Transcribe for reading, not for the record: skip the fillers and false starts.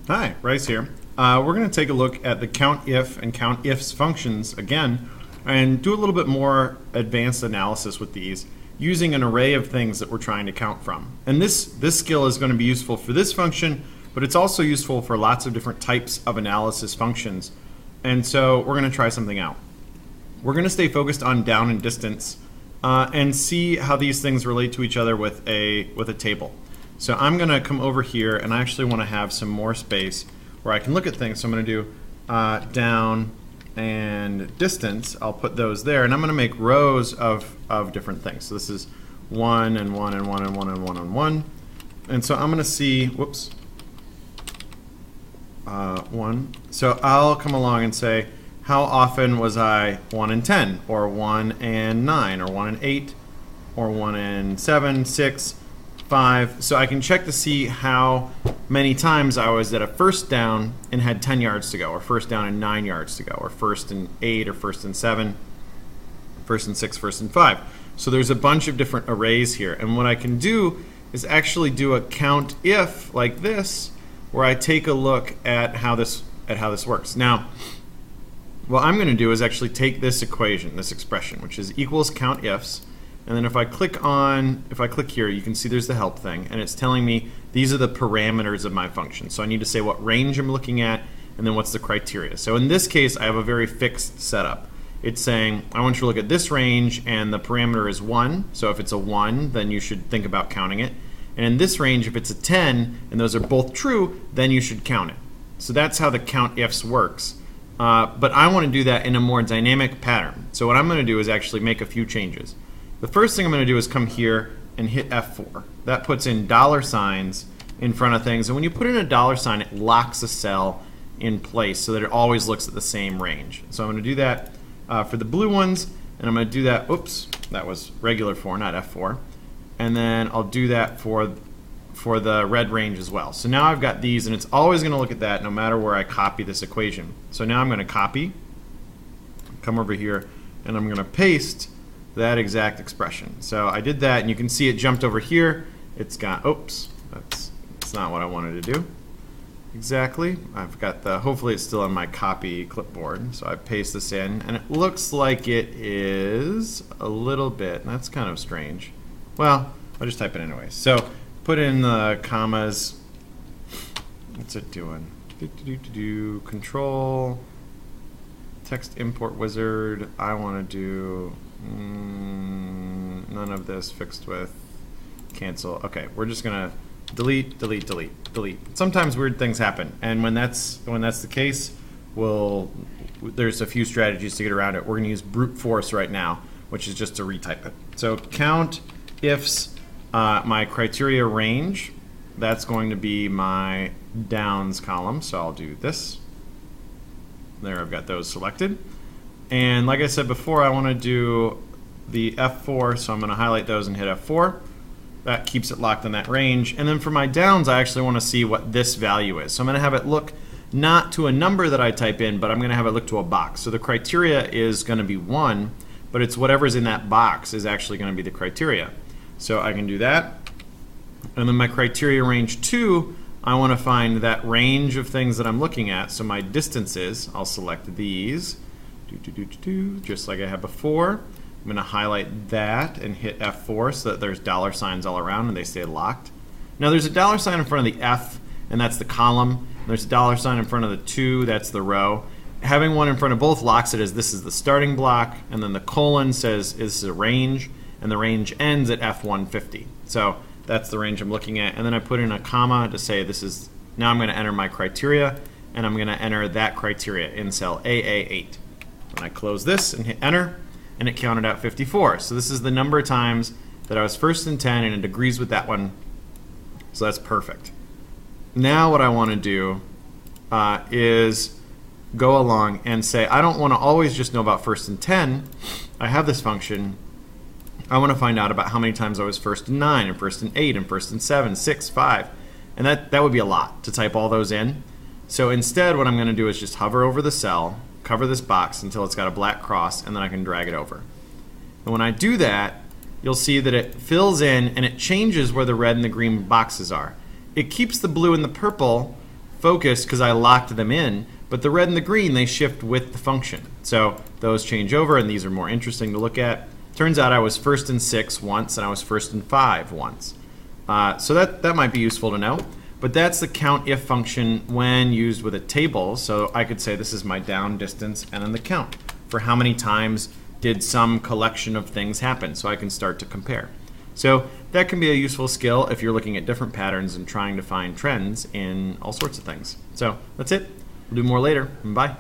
Hi, Rice here. We're going to take a look at the Countif and Countifs functions again and do a little bit more advanced analysis with these using an array of things that we're trying to count from. And this skill is going to be useful for this function, but it's also useful for lots of different types of analysis functions. And so we're going to try something out. We're going to stay focused on down and distance and see how these things relate to each other with a table. So I'm going to come over here, and I actually want to have some more space where I can look at things. So I'm going to do down and distance. I'll put those there, and I'm going to make rows of different things. So this is 1 and 1 and 1 and 1 and 1 and 1. And so I'm going to see, whoops, 1. So I'll come along and say, how often was I 1 and 10, or 1 and 9, or 1 and 8, or 1 and 7, 6, 5. So I can check to see how many times I was at a first down and had 10 yards to go, or first down and 9 yards to go, or first and 8, or first and 7, first and 6, first and 5. So there's a bunch of different arrays here. And what I can do is actually do a count if like this, where I take a look at how this works. Now, what I'm going to do is actually take this equation, this expression, which is equals countifs, and then if I click here, you can see there's the help thing, and it's telling me these are the parameters of my function. So I need to say what range I'm looking at, and then what's the criteria. So in this case, I have a very fixed setup. It's saying, I want you to look at this range, and the parameter is 1. So if it's a 1, then you should think about counting it. And in this range, if it's a 10, and those are both true, then you should count it. So that's how the countifs works. But I want to do that in a more dynamic pattern. So what I'm going to do is actually make a few changes. The first thing I'm going to do is come here and hit F4. That puts in dollar signs in front of things. And when you put in a dollar sign, it locks a cell in place so that it always looks at the same range. So I'm going to do that for the blue ones. And I'm going to do that, oops, that was regular 4, not F4. And then I'll do that for the red range as well. So now I've got these, and it's always going to look at that no matter where I copy this equation. So now I'm going to copy, come over here, and I'm going to paste that exact expression. So I did that, and you can see it jumped over here. It's got, oops, that's not what I wanted to do exactly. I've got the, hopefully it's still on my copy clipboard. So I paste this in, and it looks like it is a little bit, and that's kind of strange. Well, I'll just type it anyway. So put in the commas. What's it doing? Control, text import wizard. I want to do none of this, fixed with, cancel. Okay, we're just gonna delete, delete, delete, delete. Sometimes weird things happen, and when that's the case, there's a few strategies to get around it. We're gonna use brute force right now, which is just to retype it. So count ifs, my criteria range, that's going to be my downs column. So I'll do this. There, I've got those selected. And like I said before, I want to do the F4, so I'm going to highlight those and hit F4. That keeps it locked in that range. And then for my downs, I actually want to see what this value is. So I'm going to have it look not to a number that I type in, but I'm going to have it look to a box. So the criteria is going to be 1, but it's whatever's in that box is actually going to be the criteria. So I can do that. And then my criteria range 2, I want to find that range of things that I'm looking at. So my distances, I'll select these. Just like I had before. I'm going to highlight that and hit F4 so that there's dollar signs all around and they stay locked. Now there's a dollar sign in front of the F, and that's the column. There's a dollar sign in front of the 2, that's the row. Having one in front of both locks it as this is the starting block, and then the colon says this is a range, and the range ends at F150. So that's the range I'm looking at. And then I put in a comma to say this is, now I'm going to enter my criteria, and I'm going to enter that criteria in cell AA8. And I close this and hit enter, and it counted out 54. So this is the number of times that I was first and 10, and it agrees with that one. So that's perfect. Now what I want to do is go along and say, I don't want to always just know about first and 10. I have this function. I want to find out about how many times I was first and 9, and first and 8, and first and 7, 6, 5. And that would be a lot to type all those in. So instead what I'm going to do is just hover over the cell, cover this box until it's got a black cross, and then I can drag it over. And when I do that, you'll see that it fills in and it changes where the red and the green boxes are. It keeps the blue and the purple focused because I locked them in, but the red and the green, they shift with the function. So those change over, and these are more interesting to look at. Turns out I was first in 6 once, and I was first in 5 once. So that might be useful to know. But that's the countif function when used with a table. So I could say this is my down distance and then the count for how many times did some collection of things happen, so I can start to compare. So that can be a useful skill if you're looking at different patterns and trying to find trends in all sorts of things. So that's it. We'll do more later. Bye.